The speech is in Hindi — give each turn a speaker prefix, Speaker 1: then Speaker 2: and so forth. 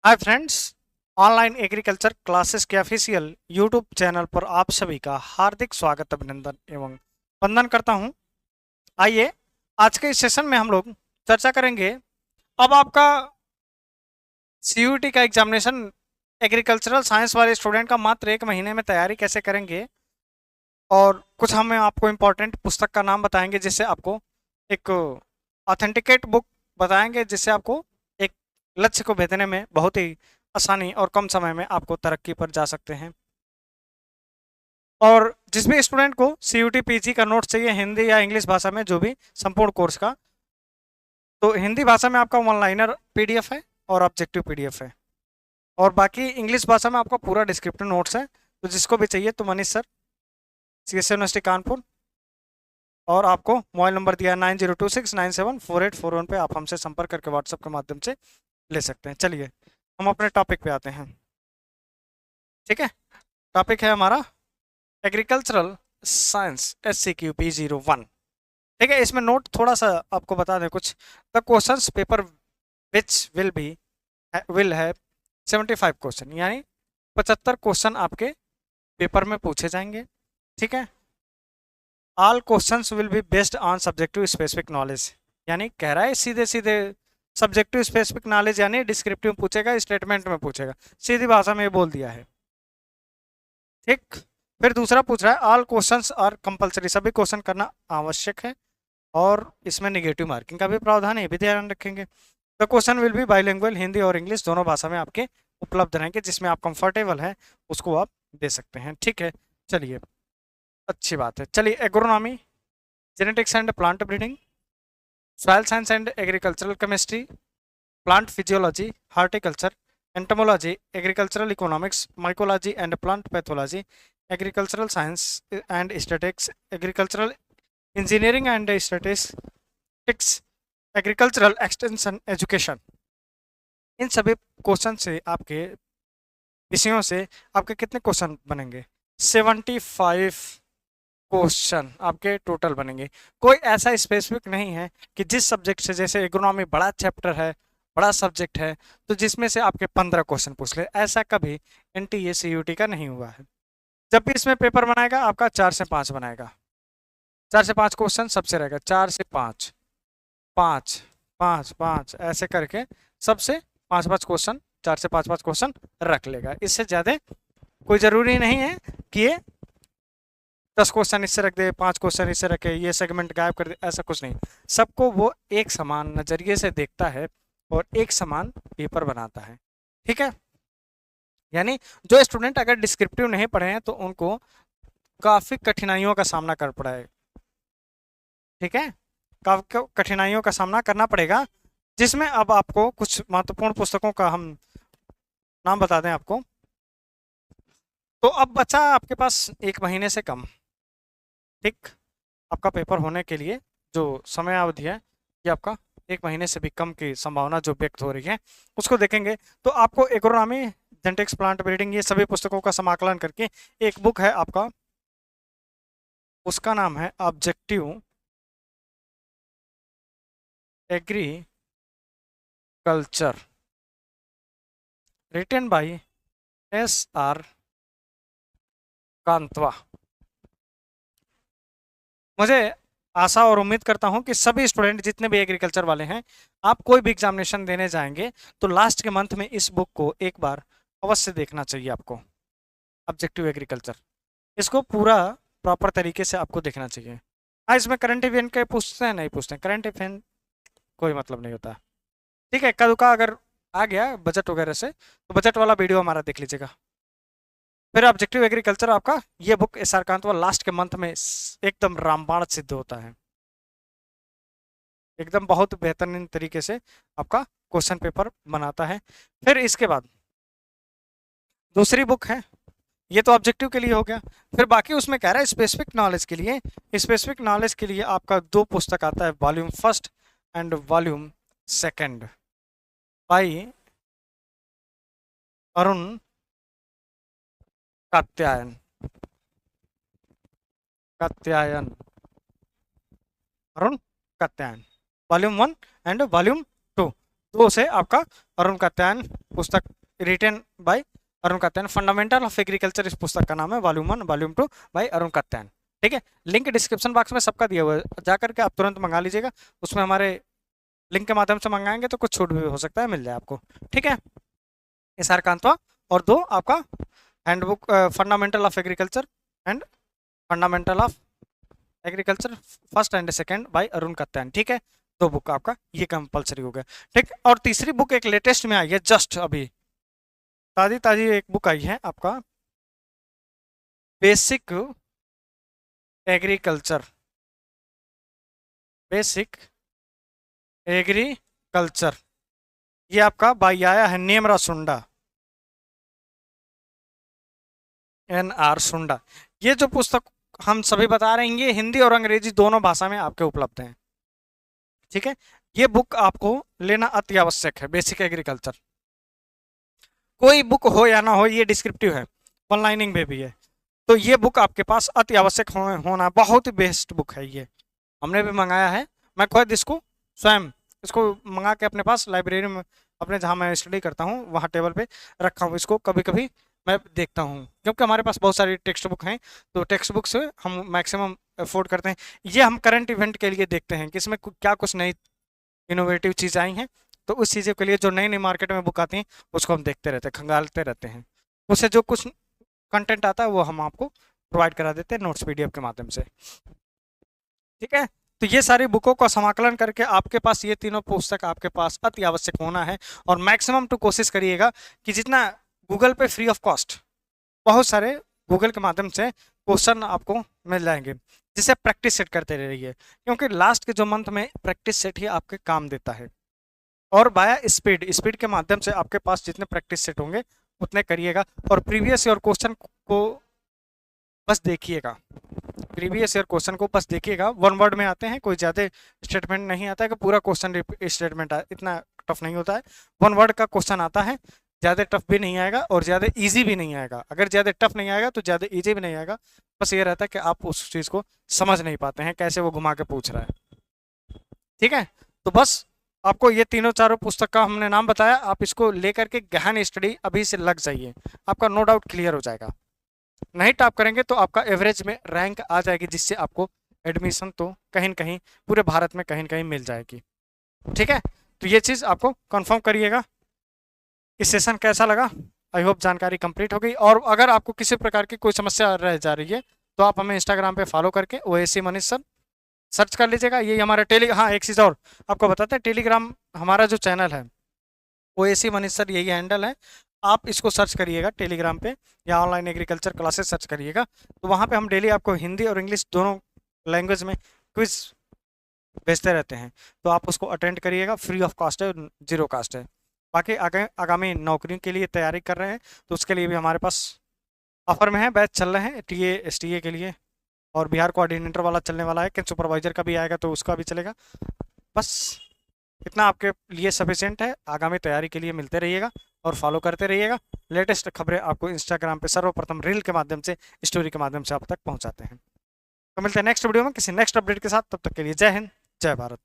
Speaker 1: Hi friends. Online agriculture classes के ऑफिशियल यूट्यूब चैनल पर आप सभी का हार्दिक स्वागत, अभिनंदन एवं वंदन करता हूं। आइए आज के इस सेशन में हम लोग चर्चा करेंगे। अब आपका सीयूटी का एग्जामिनेशन एग्रीकल्चरल साइंस वाले स्टूडेंट का मात्र 1 महीने में तैयारी कैसे करेंगे, और कुछ हमें आपको इम्पोर्टेंट पुस्तक का नाम बताएंगे, जिससे आपको एक ऑथेंटिकेट बुक बताएंगे, जिससे आपको एक लक्ष्य को भेदने में बहुत ही आसानी और कम समय में आपको तरक्की पर जा सकते हैं। और जिस भी स्टूडेंट को सीयूटी पीजी का नोट्स चाहिए हिंदी या इंग्लिश भाषा में, जो भी संपूर्ण कोर्स का, तो हिंदी भाषा में आपका वन लाइनर पीडीएफ है और ऑब्जेक्टिव पीडीएफ है, और बाकी इंग्लिश भाषा में आपका पूरा डिस्क्रिप्टिव नोट्स है। तो जिसको भी चाहिए तो Manish sir, CS university Kanpur, और आपको मोबाइल नंबर दिया है 9026974841 पे आप हमसे संपर्क करके व्हाट्सएप के माध्यम से ले सकते हैं। चलिए हम अपने टॉपिक पे आते हैं। ठीक है, टॉपिक है हमारा एग्रीकल्चरल साइंस SCQP01। ठीक है, इसमें नोट थोड़ा सा आपको बता दें कुछ। The questions paper which will है 75 क्वेश्चन, यानी 75 क्वेश्चन आपके पेपर में पूछे जाएंगे। ठीक है, all questions will be based on subjective specific knowledge, यानी कह रहा है सीधे सीधे सब्जेक्टिव स्पेसिफिक नॉलेज, यानी डिस्क्रिप्टिव पूछेगा, स्टेटमेंट में पूछेगा, सीधी भाषा में ये बोल दिया है। ठीक, फिर दूसरा पूछ रहा है ऑल क्वेश्चंस आर कंपलसरी, सभी क्वेश्चन करना आवश्यक है, और इसमें नेगेटिव मार्किंग का भी प्रावधान है, ये भी ध्यान रखेंगे। The question will be bilingual, Hindi और इंग्लिश दोनों भाषा में आपके उपलब्ध रहेंगे, जिसमें आप कंफर्टेबल हैं उसको आप दे सकते हैं। ठीक है, चलिए अच्छी बात है। चलिए agronomy, genetics and plant breeding, soil science and agricultural chemistry, plant physiology, horticulture, entomology, agricultural economics, mycology and plant pathology, agricultural science and statics, agricultural engineering and statistics, agricultural extension education. इन सभी क्वेश्चन से आपके विषयों से आपके कितने क्वेश्चन बनेंगे? 75 क्वेश्चन आपके टोटल बनेंगे। कोई ऐसा स्पेसिफिक नहीं है कि जिस सब्जेक्ट से, जैसे इकोनॉमी बड़ा चैप्टर है, बड़ा सब्जेक्ट है, तो जिसमें से आपके 15 क्वेश्चन पूछ ले, ऐसा कभी एनटीए सीयूटी का नहीं हुआ है। जब भी इसमें पेपर बनाएगा आपका 4 से 5 बनाएगा, 4 से 5 क्वेश्चन सबसे रहेगा, 4 से 5, 5, 5, 5 ऐसे करके सबसे 5-5 क्वेश्चन, 4 से 5-5 क्वेश्चन रख लेगा। इससे ज़्यादा कोई ज़रूरी नहीं है कि ये 10 क्वेश्चन इससे रख दे, 5 क्वेश्चन इससे रखे, ये सेगमेंट गायब कर दे, ऐसा कुछ नहीं। सबको वो एक समान नज़रिए से देखता है और एक समान पेपर बनाता है। ठीक है, यानी जो स्टूडेंट अगर डिस्क्रिप्टिव नहीं पढ़े हैं तो उनको काफ़ी कठिनाइयों का सामना कर पड़ा है। ठीक है, काफ़ी कठिनाइयों का सामना करना पड़ेगा, जिसमें अब आपको कुछ महत्वपूर्ण पुस्तकों का हम नाम बता दें आपको। तो अब बचा आपके पास 1 महीने से कम। ठीक, आपका पेपर होने के लिए जो समय अवधि है, ये आपका 1 महीने से भी कम की संभावना जो व्यक्त हो रही है, उसको देखेंगे। तो आपको एग्रोनॉमी, जेनेटिक्स, प्लांट ब्रीडिंग, ये सभी पुस्तकों का समाकलन करके एक बुक है आपका, उसका नाम है objective agriculture, written by SR Kantwa. मुझे आशा और उम्मीद करता हूं कि सभी स्टूडेंट जितने भी एग्रीकल्चर वाले हैं, आप कोई भी एग्जामिनेशन देने जाएंगे तो लास्ट के मंथ में इस बुक को एक बार अवश्य देखना चाहिए आपको। ऑब्जेक्टिव एग्रीकल्चर, इसको पूरा प्रॉपर तरीके से आपको देखना चाहिए। हाँ, इसमें करंट इवेंट के पूछते हैं, नहीं पूछते हैं, करंट इवेंट कोई मतलब नहीं होता। ठीक है, कदुका अगर आ गया बजट वगैरह से, तो बजट वाला वीडियो हमारा देख लीजिएगा। फिर ऑब्जेक्टिव एग्रीकल्चर आपका, ये बुक SR कांतवा लास्ट के मंथ में एकदम रामबाण सिद्ध होता है, एकदम बहुत बेहतरीन तरीके से आपका क्वेश्चन पेपर बनाता है। फिर इसके बाद दूसरी बुक है, ये तो ऑब्जेक्टिव के लिए हो गया। फिर बाकी उसमें कह रहा है स्पेसिफिक नॉलेज के लिए, स्पेसिफिक नॉलेज के लिए आपका 2 पुस्तक आता है, volume first and volume second, by Arun Katyayan, Katyayan, Arun Katyayan, volume 1 and volume 2। 2 से आपका अरुण कात्यायन पुस्तक, written by Arun Katyayan, fundamental of agriculture इस पुस्तक का नाम है, volume 1 volume 2 by Arun Katyayan. ठीक है, लिंक डिस्क्रिप्शन बॉक्स में सबका दिया हुआ है, जाकर के आप तुरंत मंगा लीजिएगा। उसमें हमारे लिंक के माध्यम से मंगाएंगे तो कुछ छूट भी हो सकता है, मिल जाए आपको। ठीक है, एस.आर. कांतवा, और 2 आपका handbook fundamental of agriculture and fundamental of agriculture first and second by Arun Katyayan. ठीक है, 2 बुक आपका ये कंपलसरी हो गया। ठीक, और तीसरी बुक एक लेटेस्ट में आई है, जस्ट अभी ताजी ताजी एक बुक आई है आपका, बेसिक एग्रीकल्चर, बेसिक एग्रीकल्चर, ये आपका बाई आया है नेमरा सुंडा, NR सुंडा। ये जो पुस्तक हम सभी बता रहे हैं, ये हिंदी और अंग्रेजी दोनों भाषा में आपके उपलब्ध हैं। ठीक है, ये बुक आपको लेना अति आवश्यक है, बेसिक एग्रीकल्चर। कोई बुक हो या ना हो, ये डिस्क्रिप्टिव है, वन लाइनिंग में भी है, तो ये बुक आपके पास अति आवश्यक होना, बहुत ही बेस्ट बुक है ये। हमने भी मंगाया है, मैं खुद इसको स्वयं इसको मंगा के अपने पास लाइब्रेरी में, अपने जहाँ मैं स्टडी करता हूँ वहाँ टेबल पे रखा हूँ। इसको कभी कभी मैं देखता हूँ, क्योंकि हमारे पास बहुत सारी टेक्स्ट बुक हैं, तो टेक्स्ट बुक से हम मैक्सिमम अफोर्ड करते हैं। ये हम करंट इवेंट के लिए देखते हैं कि इसमें क्या कुछ नई इनोवेटिव चीज़ आई हैं, तो उस चीज़ों के लिए जो नई नई मार्केट में बुक आती हैं उसको हम देखते रहते हैं, खंगालते रहते हैं। उससे जो कुछ कंटेंट आता है वो हम आपको प्रोवाइड करा देते हैं नोट्स PDF के माध्यम से। ठीक है, तो ये सारी बुकों का समाकलन करके आपके पास ये तीनों पुस्तक आपके पास अति आवश्यक होना है। और मैक्सिमम टू कोशिश करिएगा कि जितना गूगल पे फ्री ऑफ कॉस्ट बहुत सारे गूगल के माध्यम से क्वेश्चन आपको मिल जाएंगे, जिसे प्रैक्टिस सेट करते रहिए, क्योंकि लास्ट के जो मंथ में प्रैक्टिस सेट ही आपके काम देता है। और बाया स्पीड के माध्यम से आपके पास जितने प्रैक्टिस सेट होंगे उतने करिएगा। और प्रीवियस ईयर क्वेश्चन को बस देखिएगा, प्रीवियस ईयर क्वेश्चन को बस देखिएगा, वन वर्ड में आते हैं, कोई ज़्यादा स्टेटमेंट नहीं आता है कि पूरा क्वेश्चन स्टेटमेंट इतना टफ नहीं होता है, वन वर्ड का क्वेश्चन आता है, ज़्यादा टफ भी नहीं आएगा और ज़्यादा इजी भी नहीं आएगा। अगर ज़्यादा टफ नहीं आएगा तो ज़्यादा इजी भी नहीं आएगा, बस ये रहता है कि आप उस चीज़ को समझ नहीं पाते हैं, कैसे वो घुमा के पूछ रहा है। ठीक है, तो बस आपको ये तीनों चारों पुस्तक का हमने नाम बताया, आप इसको लेकर के गहन स्टडी अभी से लग जाइए, आपका नो डाउट क्लियर हो जाएगा। नहीं टॉप करेंगे तो आपका एवरेज में रैंक आ जाएगी, जिससे आपको एडमिशन तो कहीं न कहीं पूरे भारत में कहीं न कहीं मिल जाएगी। ठीक है, तो ये चीज़ आपको कंफर्म करिएगा। इस सेशन कैसा लगा, आई होप जानकारी कंप्लीट हो गई। और अगर आपको किसी प्रकार की कोई समस्या रह जा रही है तो आप हमें इंस्टाग्राम पे फॉलो करके OAC मनीष सर सर्च कर लीजिएगा। ये हमारा हाँ, एक चीज़ और आपको बताते हैं, टेलीग्राम हमारा जो चैनल है OAC मनीष सर यही हैंडल है, आप इसको सर्च करिएगा टेलीग्राम पे, या ऑनलाइन एग्रीकल्चर क्लासेस सर्च करिएगा, तो वहाँ पे हम डेली आपको हिंदी और इंग्लिश दोनों लैंग्वेज में क्विज भेजते रहते हैं, तो आप उसको अटेंड करिएगा, फ्री ऑफ कॉस्ट है, जीरो कास्ट है। बाकी आगामी नौकरियों के लिए तैयारी कर रहे हैं तो उसके लिए भी हमारे पास ऑफर में है, बैच चल रहे हैं TA STA के लिए, और बिहार कोऑर्डिनेटर वाला चलने वाला है, कि सुपरवाइजर का भी आएगा तो उसका भी चलेगा। बस इतना आपके लिए सफिशिएंट है, आगामी तैयारी के लिए मिलते रहिएगा और फॉलो करते रहिएगा। लेटेस्ट खबरें आपको इंस्टाग्राम पे सर्वप्रथम रील के माध्यम से, स्टोरी के माध्यम से आप तक पहुंचाते हैं। तो मिलते हैं नेक्स्ट वीडियो में किसी नेक्स्ट अपडेट के साथ, तब तक के लिए जय हिंद, जय भारत।